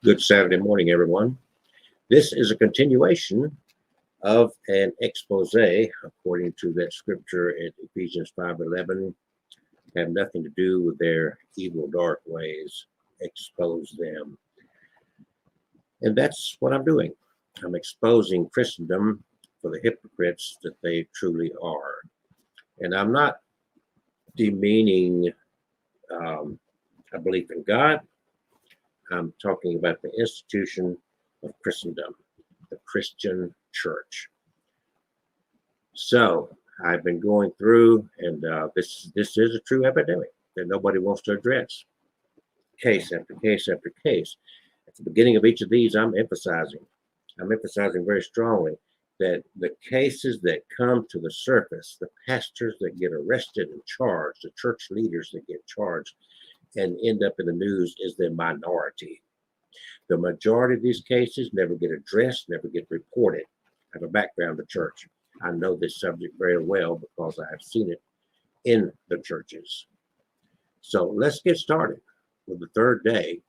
Good Saturday morning, everyone. This is a continuation of an expose, according to that scripture in Ephesians 5:11, have nothing to do with their evil, dark ways. Expose them. And that's what I'm doing. I'm exposing Christendom for the hypocrites that they truly are. And I'm not demeaning a belief in God. I'm talking about the institution of Christendom, the Christian church. So I've been going through, and this is a true epidemic that nobody wants to address. Case after case after case. At the beginning of each of these, I'm emphasizing very strongly that the cases that come to the surface, the pastors that get arrested and charged, the church leaders that get charged and end up in the news is the minority. The majority of these cases never get addressed, never get reported. I have a background in church. I know this subject very well because I have seen it in the churches. So let's get started with the third day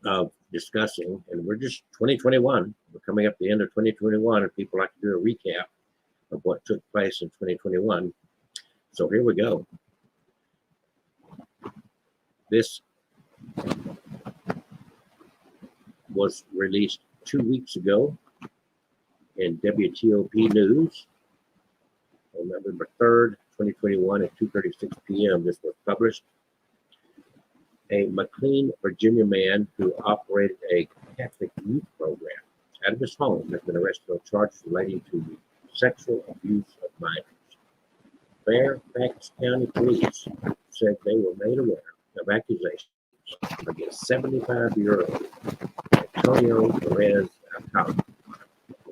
of discussing, and we're just 2021. We're coming up the end of 2021, and people like to do a recap of what took place in 2021. So here we go. This was released 2 weeks ago in WTOP News on November 3rd, 2021 at 2:36 p.m. This was published. A McLean, Virginia man who operated a Catholic youth program out of his home has been arrested on charges relating to the sexual abuse of minors. Fairfax County Police said they were made aware of accusations against 75-year-old Antonio Perez Alcala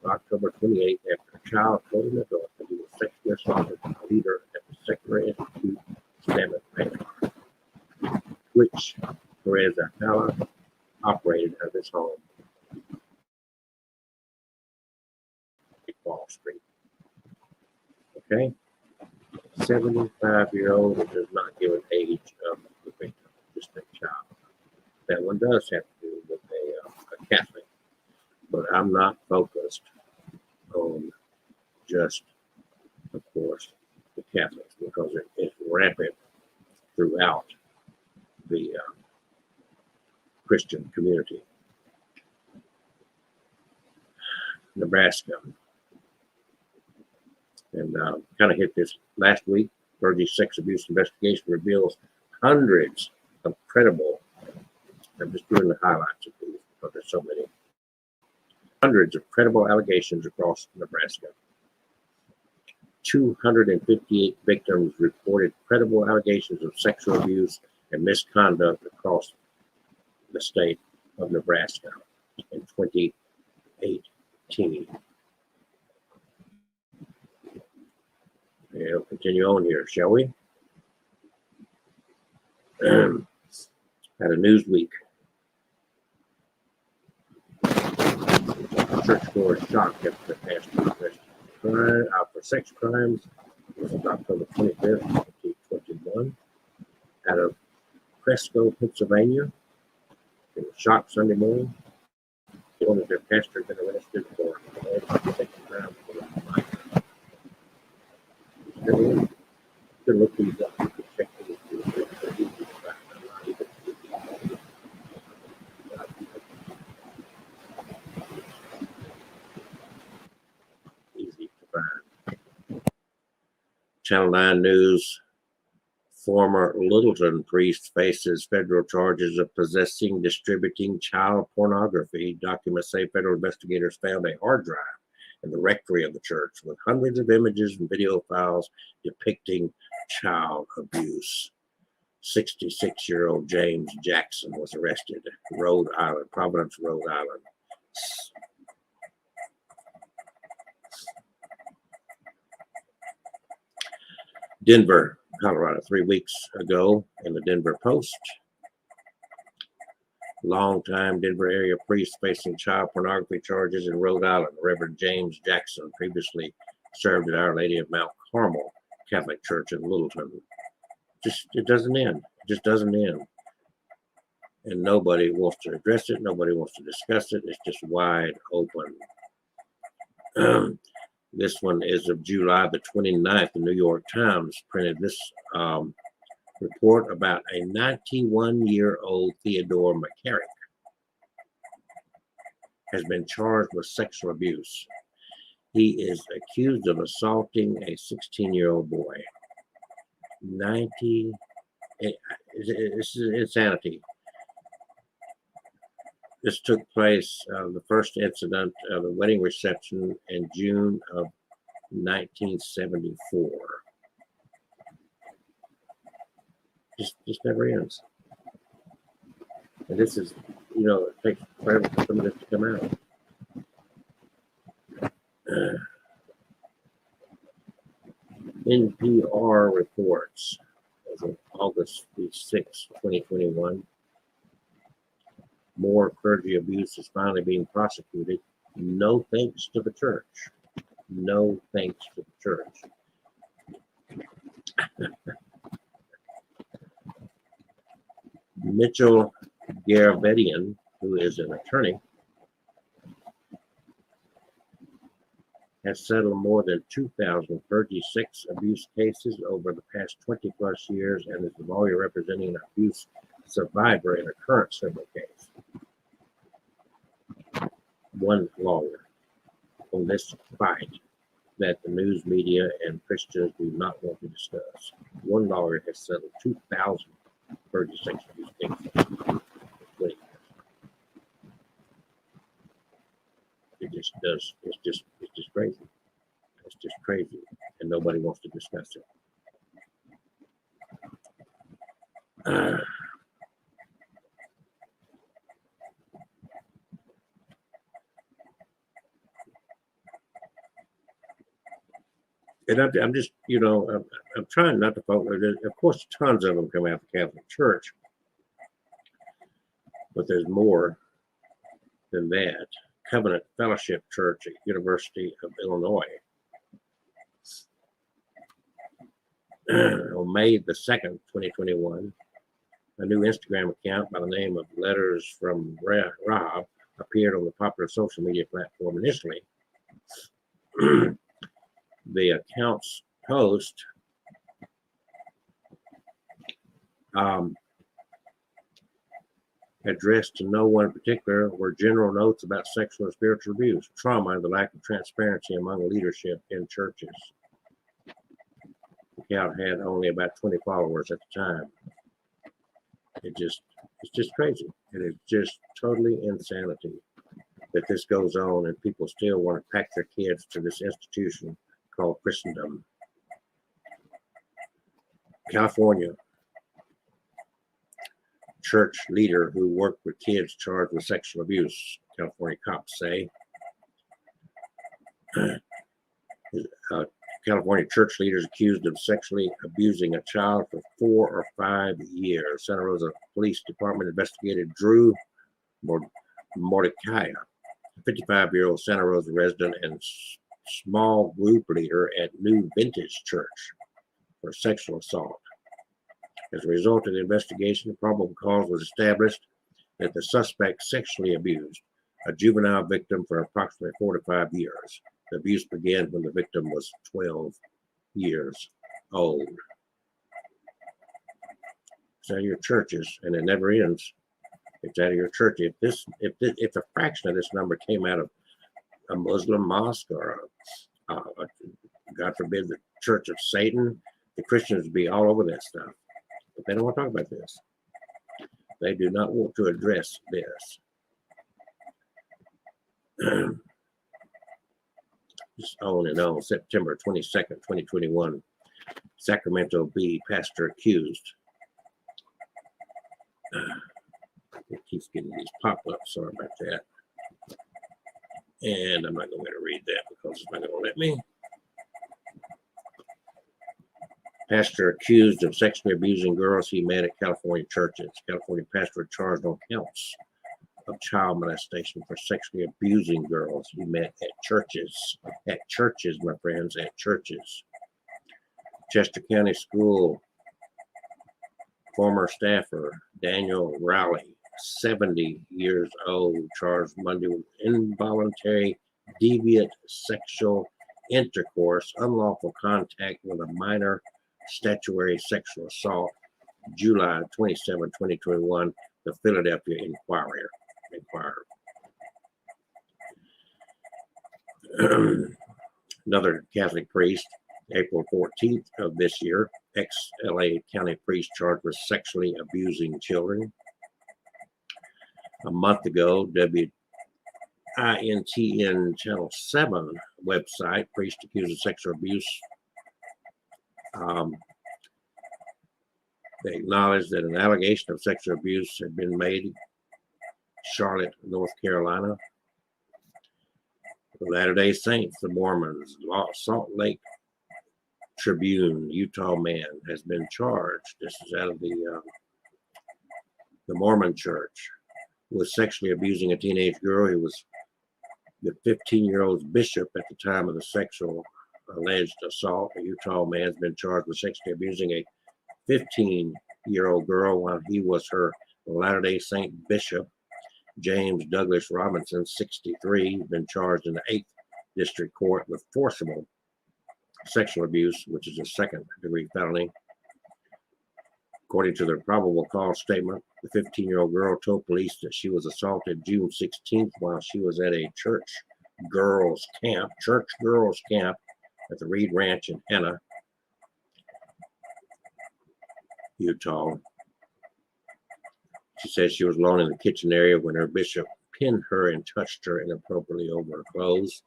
on October 28th after a child told an adult that he was sexually assaulted by a leader at the Secular Institute Salmon Bank, which Perez Alcala operated out of his home at Wall Street. Okay? 75-year-old does not give an age of the victim, just a child. That one does have to do with a Catholic, but I'm not focused on just, of course, the Catholics because it's rampant throughout the Christian community. Nebraska. And kind of hit this last week. Clergy sex abuse investigation reveals hundreds of credible, I'm just doing the highlights of these because there's so many, hundreds of credible allegations across Nebraska. 258 victims reported credible allegations of sexual abuse and misconduct across the state of Nebraska in 2018. We'll continue on here, shall we? Had a news week. Churchgoers shocked after the pastor arrested for sex crimes. This was October 25th, 2021, out of Cresco, Pennsylvania. It was shocked Sunday morning. They wanted their pastor had been arrested for sex crimes. You can look these up. You can check these. Easy to find. Channel 9 News. Former Littleton priest faces federal charges of possessing, distributing child pornography. Documents say federal investigators found a hard drive in the rectory of the church with hundreds of images and video files depicting child abuse. 66-year-old James Jackson was arrested in Rhode Island, Providence, Rhode Island. Denver, Colorado, 3 weeks ago in the Denver Post. Longtime Denver area priest facing child pornography charges in Rhode Island. Reverend James Jackson previously served at Our Lady of Mount Carmel Catholic Church in Littleton. It doesn't end. It just doesn't end. and nobody wants to address it. Nobody wants to discuss it. It's just wide open. This one is of July the 29th. The New York Times printed this report about a 91-year-old Theodore McCarrick has been charged with sexual abuse. He is accused of assaulting a 16-year-old boy. 90, it's insanity. This took place, the first incident of the wedding reception in June of 1974. Just never ends. And this is, it takes forever for some of this to come out. NPR reports as of August 6, 2021, more clergy abuse is finally being prosecuted. No thanks to the church. No thanks to the church. Mitchell Garavedian, who is an attorney, has settled more than 2,036 abuse cases over the past 20 plus years and is the lawyer representing an abuse survivor in a current civil case. One lawyer on this fight that the news media and Christians do not want to discuss. One lawyer has settled 2,036 abuse cases. It's just crazy. It's just crazy, and nobody wants to discuss it. And I'm just, I'm trying not to focus. Of course, tons of them come out of the Catholic Church, but there's more than that. Covenant Fellowship Church at University of Illinois. On May the 2nd, 2021, a new Instagram account by the name of Letters from Rob appeared on the popular social media platform initially. The account's post addressed to no one in particular were general notes about sexual and spiritual abuse, trauma, and the lack of transparency among leadership in churches. The account had only about 20 followers at the time. It's just crazy. It is just totally insanity that this goes on and people still want to pack their kids to this institution called Christendom. California church leader who worked with kids charged with sexual abuse, California cops say. California church leaders accused of sexually abusing a child for 4 or 5 years. Santa Rosa Police Department investigated Drew Mordecai, a 55-year-old Santa Rosa resident and small group leader at New Vintage Church, for sexual assault. As a result of the investigation, the probable cause was established that the suspect sexually abused a juvenile victim for approximately 4 to 5 years. The abuse began when the victim was 12 years old. It's out of your churches, and it never ends. It's out of your church. If a fraction of this number came out of a Muslim mosque or God forbid, the Church of Satan, the Christians would be all over that stuff. But they don't want to talk about this. They do not want to address this. Just on and on. September 22nd, 2021, Sacramento Bee pastor accused. It keeps getting these pop-ups. Sorry about that. And I'm not going to read that because it's not going to let me. Pastor accused of sexually abusing girls he met at California churches. California pastor charged on counts of child molestation for sexually abusing girls he met at churches. At churches, my friends, at churches. Chester County School former staffer Daniel Rowley 70 years old, charged Monday with involuntary deviant sexual intercourse, unlawful contact with a minor, statutory sexual assault, July 27, 2021, the Philadelphia Inquirer. Another Catholic priest, April 14th of this year, ex-LA County priest charged with sexually abusing children. A month ago, WINTN Channel 7 website, priest accused of sexual abuse. They acknowledged that an allegation of sexual abuse had been made in Charlotte, North Carolina. The Latter-day Saints, the Mormons, Salt Lake Tribune, Utah man has been charged. This is out of the Mormon Church, with sexually abusing a teenage girl. He was the 15-year-old's bishop at the time of the sexual alleged assault. A Utah man has been charged with sexually abusing a 15-year-old girl while he was her Latter-day Saint bishop. James Douglas Robinson, 63, been charged in the 8th District Court with forcible sexual abuse, which is a second-degree felony. According to their probable cause statement, the 15-year-old girl told police that she was assaulted June 16th while she was at a church girls camp at the Reed Ranch in Henna, Utah. She said she was alone in the kitchen area when her bishop pinned her and touched her inappropriately over her clothes.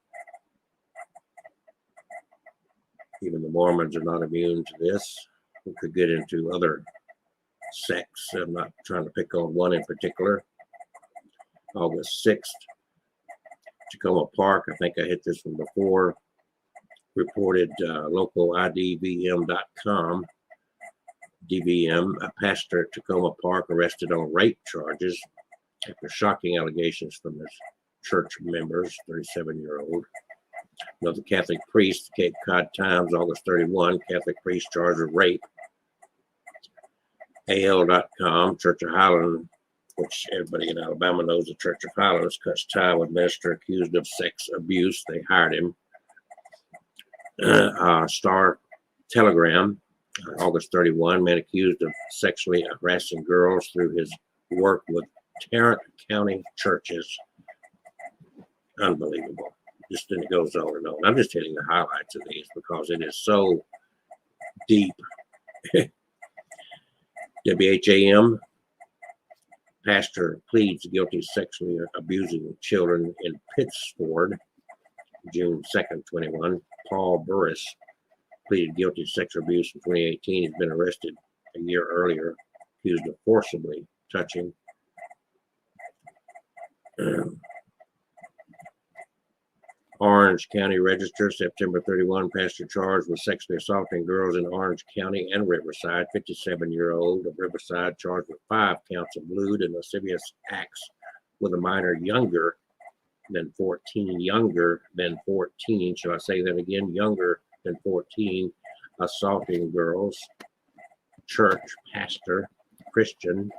Even the Mormons are not immune to this. We could get into other sects. I'm not trying to pick on one in particular. August 6th, Tacoma Park, I think I hit this one before, reported local IDVM.com. DVM, a pastor at Tacoma Park, arrested on rape charges after shocking allegations from his church members, 37-year-old. Another Catholic priest, Cape Cod Times, August 31, Catholic priest charged with rape. AL.com, Church of Highland, which everybody in Alabama knows the Church of Highlands, cuts tie with minister accused of sex abuse. They hired him. Star Telegram, August 31, man accused of sexually harassing girls through his work with Tarrant County churches. Unbelievable. Just then it goes on and on. I'm just hitting the highlights of these because it is so deep. WHAM, pastor pleads guilty of sexually abusing children in Pittsford, June 2nd, 21. Paul Burris pleaded guilty of sexual abuse in 2018. He's been arrested a year earlier, accused of forcibly touching. Orange County Register, September 31, pastor charged with sexually assaulting girls in Orange County and Riverside. 57-year-old of Riverside charged with 5 counts of lewd and lascivious acts with a minor younger than 14. Shall I say that again? Younger than 14, assaulting girls. Church pastor, Christian.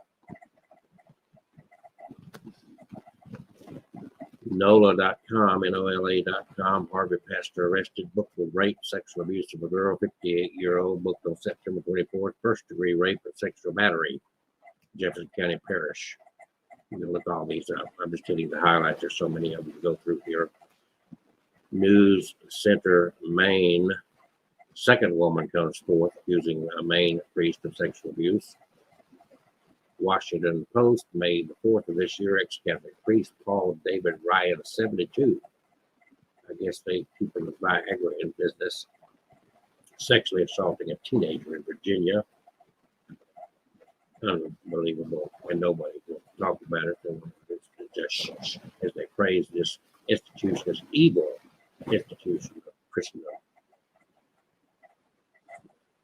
NOLA.com, NOLA.com, Harvey pastor arrested, booked with rape, sexual abuse of a girl, 58-year-old, booked on September 24th, first-degree rape and sexual battery, Jefferson County Parish. You can look all these up. I'm just hitting the highlights. There's so many of them to go through here. News Center, Maine. Second woman comes forth accusing a Maine priest of sexual abuse. Washington Post, May the 4th of this year, ex-Catholic priest Paul David Ryan, 72. I guess they keep him with Viagra in business. Sexually assaulting a teenager in Virginia. Unbelievable. And nobody will talk about it. It's just as they praise this institution as evil institution of Christendom.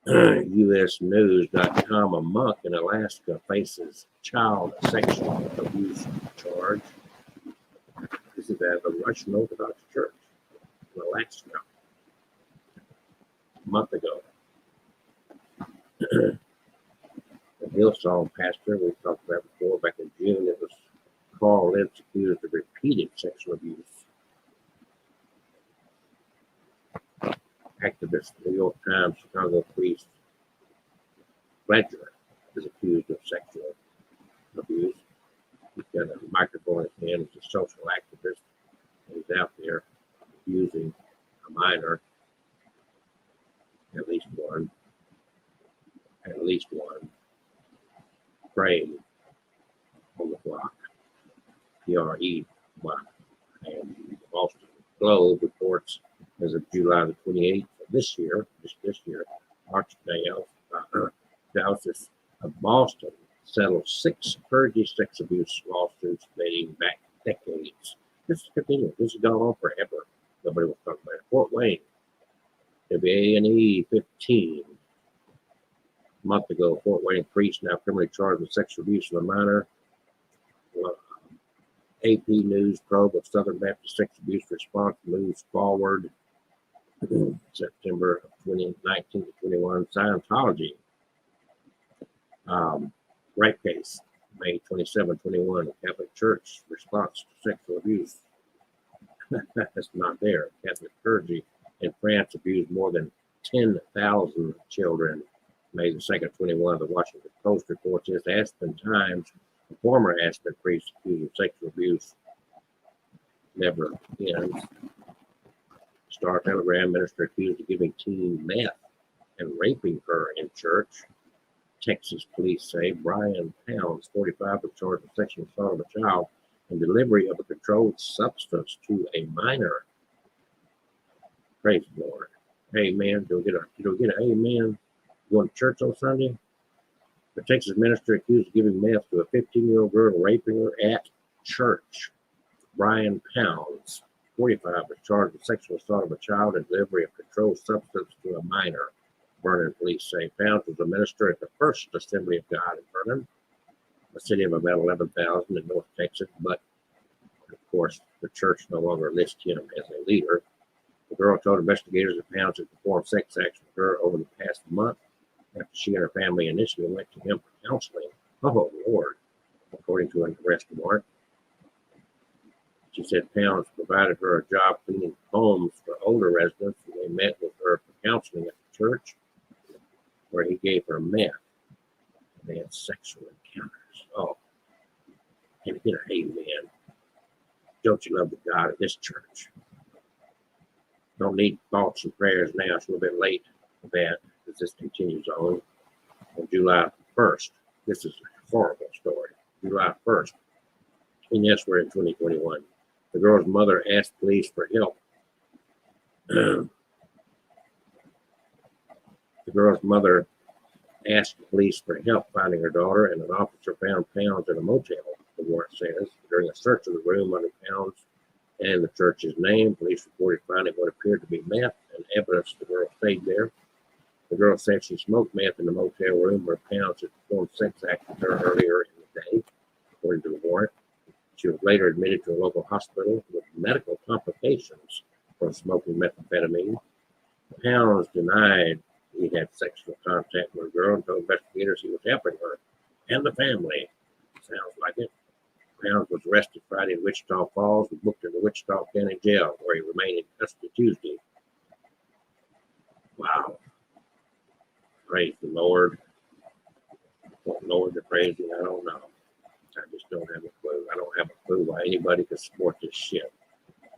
USnews.com, a monk in Alaska faces child sexual abuse charge. This is at the Russian Orthodox Church in Alaska a month ago. The Hillsong pastor we talked about before, back in June, it was Paul Lentz accused of repeated sexual abuse. Activist, New York Times, Chicago priest Fletcher is accused of sexual abuse. He's got a microphone in his hand. He's a social activist. He's out there abusing a minor, at least one, praying on the block, PRE block. And the Boston Globe reports as of July the 28th of this year, Archdiocese of Boston settled 6 clergy sex abuse lawsuits dating back decades. This is continuing. This has gone on forever. Nobody was talking about it. Fort Wayne, WANE 15. A month ago, Fort Wayne priest now criminally charged with sexual abuse of a minor. AP News probe of Southern Baptist sex abuse response moves forward. September of 2019 to 21. Scientology rape case, May 27, 21. Catholic Church response to sexual abuse. That's not there. Catholic clergy in France abused more than 10,000 children. May the 2nd, 21. The Washington Post reports this. Aspen Times, a former Aspen priest accused of sexual abuse, never ends. Star Telegram, minister accused of giving teen meth and raping her in church. Texas police say Brian Pounds, 45, was charged with sexual assault of a child and delivery of a controlled substance to a minor. Praise the Lord. Amen. You'll get an amen. Going to church on Sunday. The Texas minister accused of giving meth to a 15-year-old girl and raping her at church. Brian Pounds, 45, was charged with sexual assault of a child and delivery of controlled substance to a minor. Vernon police say Pounds was a minister at the First Assembly of God in Vernon, a city of about 11,000 in North Texas, but of course the church no longer lists him as a leader. The girl told investigators that Pounds had performed sex acts with her over the past month after she and her family initially went to him for counseling. Oh, Lord, according to an arrest warrant. She said Pounds provided her a job cleaning homes for older residents, and they met with her for counseling at the church, where he gave her meth. They had sexual encounters. Oh, can I get an amen? Don't you love the God of this church? Don't need thoughts and prayers now. It's a little bit late for that, as this continues on July 1st. This is a horrible story. July 1st. And yes, we're in 2021. The girl's mother asked police for help. The girl's mother asked the police for help finding her daughter, and an officer found Pounds in a motel, the warrant says. During a search of the room under Pounds and the church's name, police reported finding what appeared to be meth and evidence the girl stayed there. The girl said she smoked meth in the motel room where Pounds had performed sex acts with her earlier in the day, according to the warrant. She was later admitted to a local hospital with medical complications from smoking methamphetamine. Pounds denied he had sexual contact with the girl and told investigators he was helping her and the family. Sounds like it. Pounds was arrested Friday in Wichita Falls and booked in the Wichita County Jail, where he remained in custody Tuesday. Wow. Praise the Lord. What Lord to praise him, I don't know. I just don't have a clue. I don't have a clue why anybody could support this shit.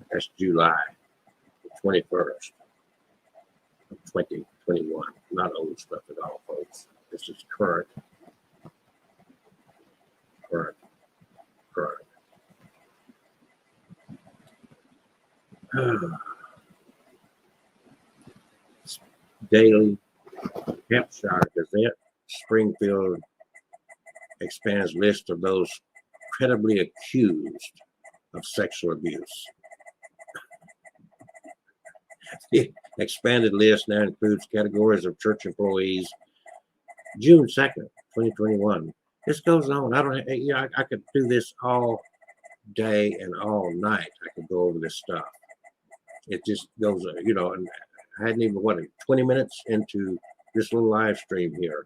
That's July the 21st of 2021. Not old stuff at all, folks. This is current. Daily Hampshire Gazette, Springfield expands list of those credibly accused of sexual abuse. The expanded list now includes categories of church employees. June 2nd, 2021. This goes on. I could do this all day and all night. I could go over this stuff. It just goes, and I hadn't even, 20 minutes into this little live stream here.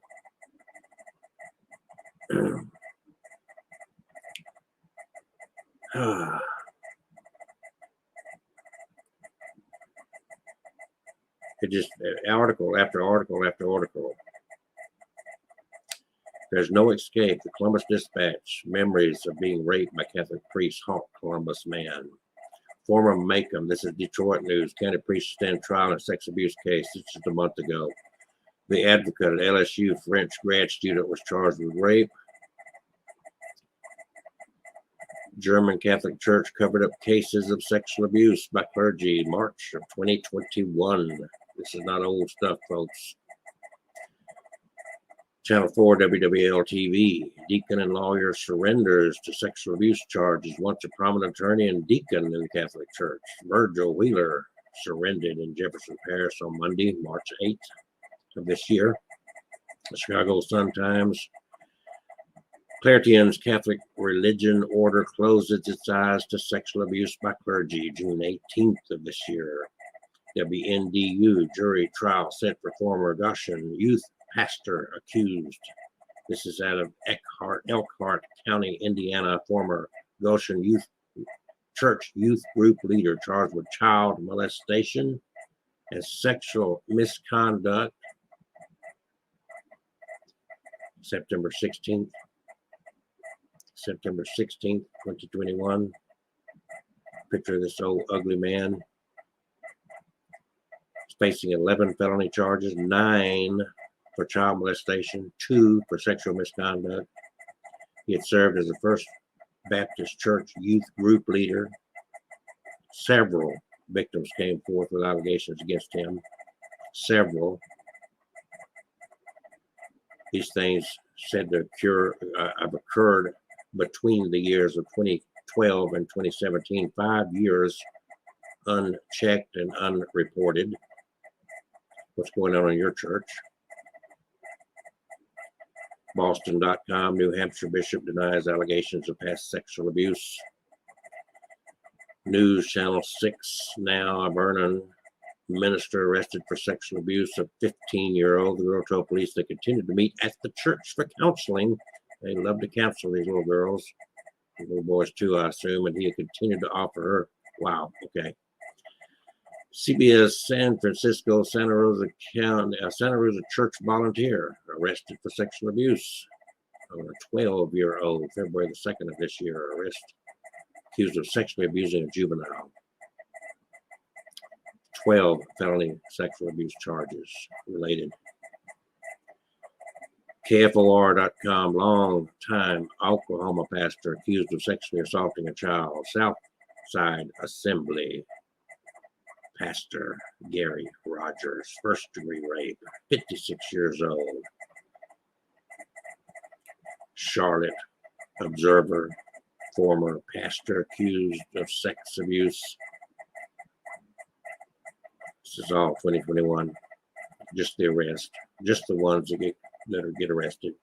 It just article after article after article. There's no escape. The Columbus Dispatch, memories of being raped by Catholic priest, haunt Columbus man. Former Macomb, this is Detroit news. County priest stand trial in a sex abuse case. This is a month ago. The Advocate, an LSU French grad student, was charged with rape. German Catholic Church covered up cases of sexual abuse by clergy, March of 2021. This is not old stuff, folks. Channel 4 WWL TV, deacon and lawyer surrenders to sexual abuse charges. Once a prominent attorney and deacon in the Catholic Church, Virgil Wheeler, surrendered in Jefferson Parish on Monday, March 8th of this year. The Chicago Sun-Times, Claretian's Catholic religion order closes its eyes to sexual abuse by clergy, June 18th of this year. WNDU, jury trial set for former Goshen youth pastor accused. This is out of Elkhart County, Indiana. Former Goshen Youth Church youth group leader charged with child molestation and sexual misconduct. September 16th, 2021. Picture of this old ugly man. He's facing 11 felony charges, 9 for child molestation, 2 for sexual misconduct. He had served as the First Baptist Church youth group leader. Several victims came forth with allegations against him. Several. These things said to have occurred between the years of 2012 and 2017, 5 years unchecked and unreported. What's going on in your church? Boston.com, New Hampshire bishop denies allegations of past sexual abuse. News Channel 6 now, a Vernon minister arrested for sexual abuse of 15-year-old. The girl told police they continued to meet at the church for counseling. They love to counsel these little girls, these little boys too, I assume, and he had continued to offer her. Wow, okay. CBS San Francisco, Santa Rosa County, Santa Rosa church volunteer arrested for sexual abuse of a 12-year-old, February the 2nd of this year. Arrest accused of sexually abusing a juvenile. 12 felony sexual abuse charges related. KFOR.com, long-time Oklahoma pastor accused of sexually assaulting a child. Southside Assembly pastor Gary Rogers, first-degree rape, 56 years old. Charlotte Observer, former pastor accused of sex abuse. This is all 2021. Just the arrest, just the ones that get arrested.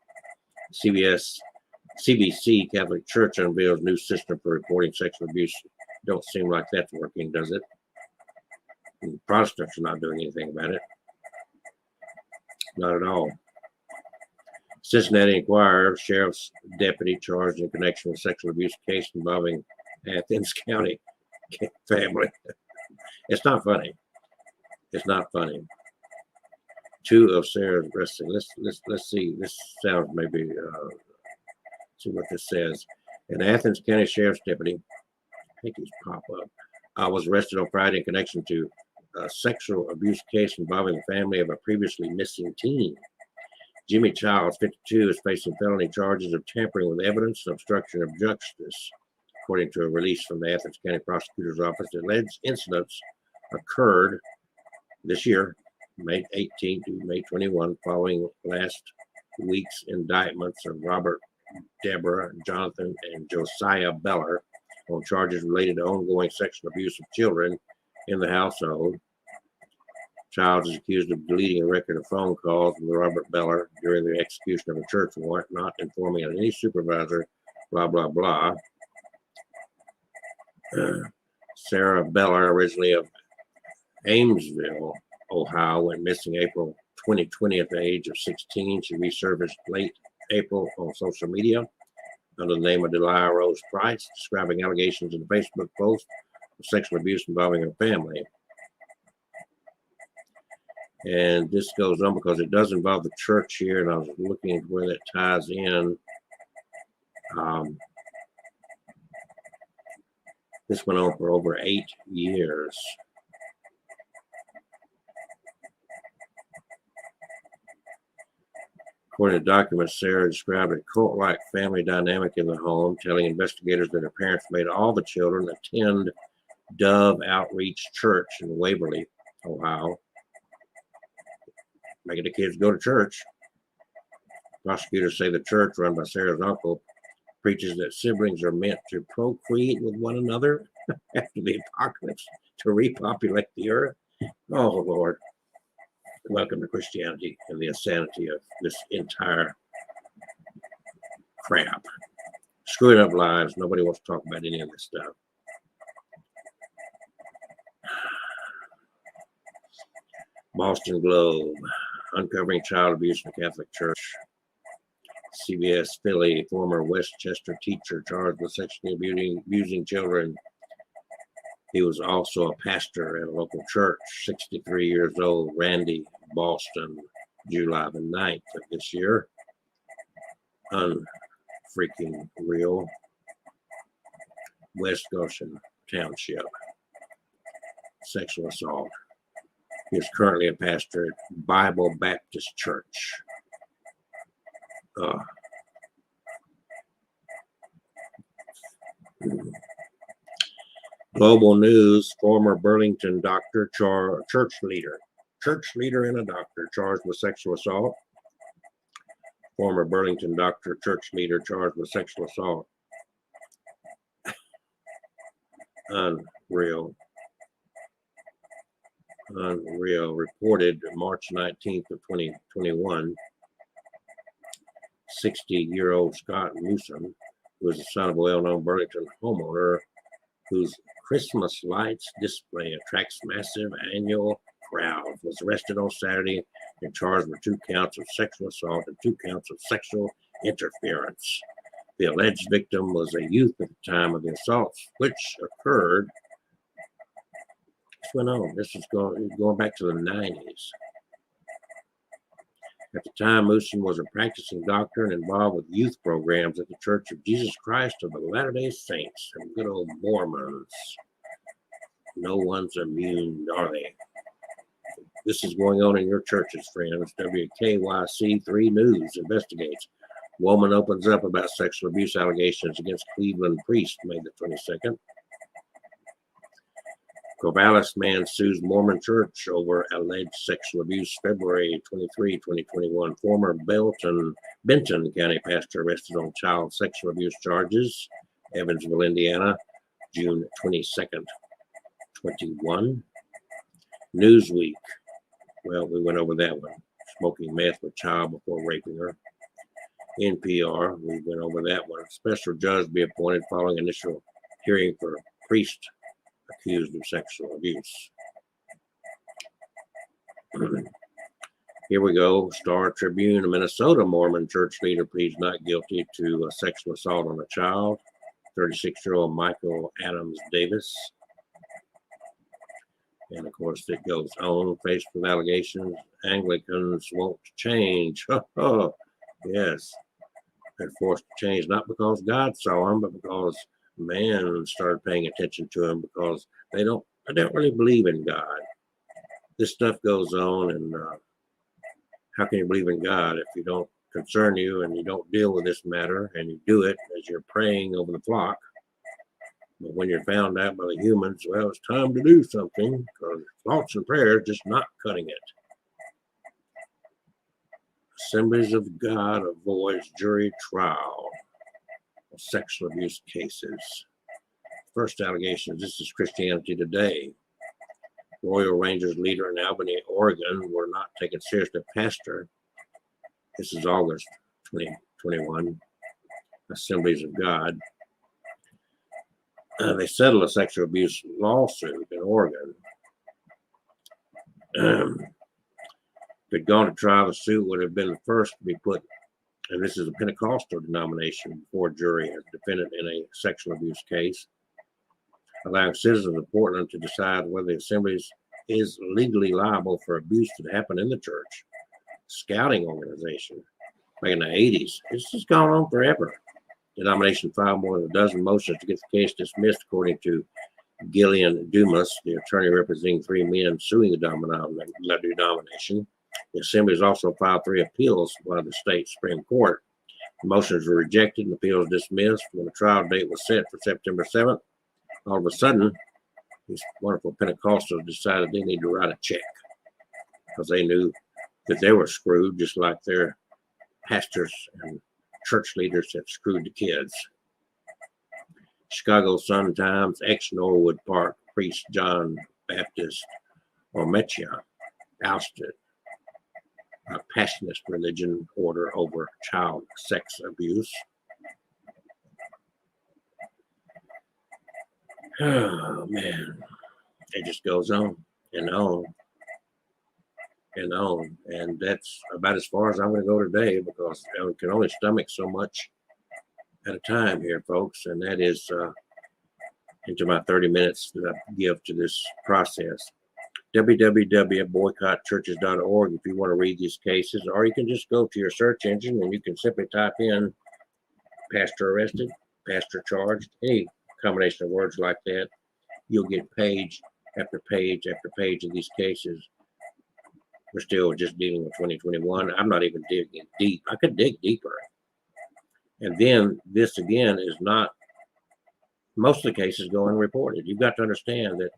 CBC Catholic Church unveils new system for reporting sexual abuse. Don't seem like that's working, does it? And Protestants are not doing anything about it. Not at all. Cincinnati Enquirer, sheriff's deputy charged in connection with sexual abuse case involving Athens County family. It's not funny. It's not funny. 2 of Sarah's arrested. Let's see. This sounds maybe. See what this says. An Athens County sheriff's deputy, I think he's pop up, was arrested on Friday in connection to a sexual abuse case involving the family of a previously missing teen. Jimmy Childs, 52, is facing felony charges of tampering with evidence and obstruction of justice, according to a release from the Athens County Prosecutor's Office. The alleged incidents occurred this year, May 18 to May 21, following last week's indictments of Robert, Deborah, Jonathan, and Josiah Beller on charges related to ongoing sexual abuse of children in the household. Childs is accused of deleting a record of phone calls with Robert Beller during the execution of a church warrant, not informing any supervisor, blah, blah, blah. Sarah Beller, originally of Amesville, Ohio, went missing April 2020 at the age of 16. She resurfaced late April on social media. under the name of Delia Rose Price, describing allegations in a Facebook post of sexual abuse involving her family. And this goes on because it does involve the church here, and I was looking at where that ties in. This went on for over 8 years. According to documents, Sarah described a cult-like family dynamic in the home, telling investigators that her parents made all the children attend Dove Outreach Church in Waverly, Ohio, making the kids go to church. Prosecutors say the church, run by Sarah's uncle, preaches that siblings are meant to procreate with one another after the apocalypse to repopulate the earth. Oh, Lord. Welcome to Christianity and the insanity of this entire crap. Screwing up lives. Nobody wants to talk about any of this stuff. Boston Globe, uncovering child abuse in the Catholic Church. CBS Philly, former Westchester teacher charged with sexually abusing children. He was also a pastor at a local church, 63 years old, Randy, Boston, July the 9th of this year. Unfreaking real. West Goshen Township. Sexual assault. He is currently a pastor at Bible Baptist Church. Global news, former Burlington doctor, church leader and a doctor charged with sexual assault. Former Burlington doctor, church leader charged with sexual assault. Unreal. Reported March 19th of 2021. 60-year-old Scott Newsom, who is the son of a well-known Burlington homeowner whose Christmas lights display attracts massive annual crowds, was arrested on Saturday and charged with 2 counts of sexual assault and 2 counts of sexual interference. The alleged victim was a youth at the time of the assaults, which occurred. This is going back to the 90s. At the time, Newsom was a practicing doctor and involved with youth programs at the Church of Jesus Christ of the Latter-day Saints and good old Mormons. No one's immune, are they? This is going on in your churches, friends. WKYC 3 News investigates. Woman opens up about sexual abuse allegations against Cleveland priest May the 22nd. Corvallis man sues Mormon church over alleged sexual abuse. February 23, 2021. Former Benton County pastor arrested on child sexual abuse charges. Evansville, Indiana, June 22nd, 21. Newsweek. Well, we went over that one. Smoking meth with child before raping her. NPR. We went over that one. Special judge be appointed following initial hearing for priest accused of sexual abuse. Here we go. Star Tribune, a Minnesota Mormon church leader pleads not guilty to sexual assault on a child. 36-year-old Michael Adams Davis. And of course, it goes on. Faced with allegations, Anglicans won't change. Yes, they're forced to change, not because God saw them, but because man started paying attention to them, because they don't really believe in God. This stuff goes on, and how can you believe in God if you don't concern you and you don't deal with this matter, and you do it as you're praying over the flock? But when you're found out by the humans, well, it's time to do something, because thoughts and prayers just not cutting it. Assemblies of God avoids jury trial of sexual abuse cases. First allegations, this is Christianity Today. Royal Rangers leader in Albany, Oregon, were not taken seriously. Pastor, this is August 2021. Assemblies of God. They settled a sexual abuse lawsuit in Oregon. If it had gone to trial, the suit would have been the first to be put and this is a Pentecostal denomination, before a jury as a defendant in a sexual abuse case, allowing citizens of Portland to decide whether the assembly is legally liable for abuse that happened in the church. Scouting organization back in the 80s. It's just gone on forever. The denomination filed more than a dozen motions to get the case dismissed, according to Gillian Dumas, the attorney representing 3 men suing the denomination. The assembly has also filed 3 appeals by the state Supreme Court. The motions were rejected and appeals dismissed. When the trial date was set for September 7th, all of a sudden, these wonderful Pentecostals decided they need to write a check because they knew that they were screwed, just like their pastors and church leaders have screwed the kids. Chicago Sun-Times, ex-Norwood Park priest John Baptist Ormechia ousted a passionist religion order over child sex abuse. Oh man, it just goes on and on and on, and that's about as far as I'm going to go today, because I can only stomach so much at a time here, folks, and that is into my 30 minutes that I give to this process. www.boycottchurches.org if you want to read these cases, or you can just go to your search engine and you can simply type in pastor arrested, pastor charged, any combination of words like that. You'll get page after page after page of these cases. We're still just dealing with 2021. I'm not even digging deep. I could dig deeper. And then this again is not, most of the cases go unreported. You've got to understand that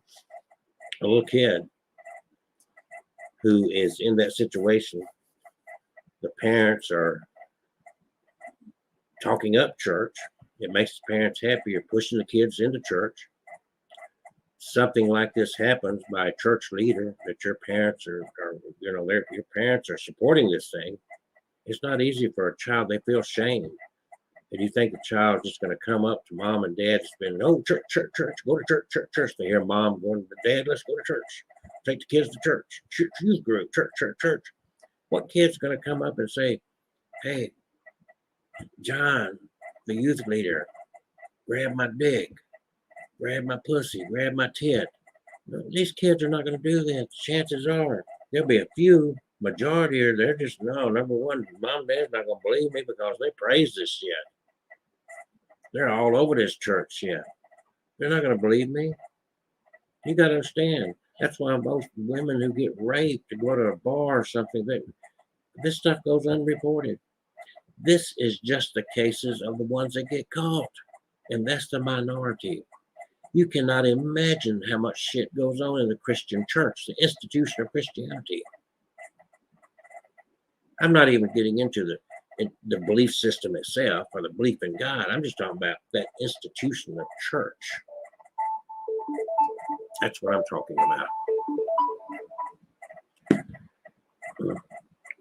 a little kid who is in that situation, the parents are talking up church. It makes the parents happy. You're pushing the kids into church. Something like this happens by a church leader that your parents are your parents are supporting this thing. It's not easy for a child. They feel shame. And you think the child's just going to come up to mom and dad and spend, oh, church, church, church, go to church, church, church. They hear mom going to dad, let's go to church. Take the kids to church. Youth group, church, church, church. What kid's going to come up and say, hey, John, the youth leader, grab my dick, grab my pussy, grab my tit? No, these kids are not going to do that. Chances are there'll be a few. Majority are they're just, no, number one, mom and dad's not going to believe me because they praise this shit. They're all over this church shit. They're not going to believe me. You got to understand. That's why most women who get raped to go to a bar or something, this stuff goes unreported. This is just the cases of the ones that get caught, and that's the minority. You cannot imagine how much shit goes on in the Christian church, the institution of Christianity. I'm not even getting into the belief system itself or the belief in God. I'm just talking about that institution of church. That's what I'm talking about.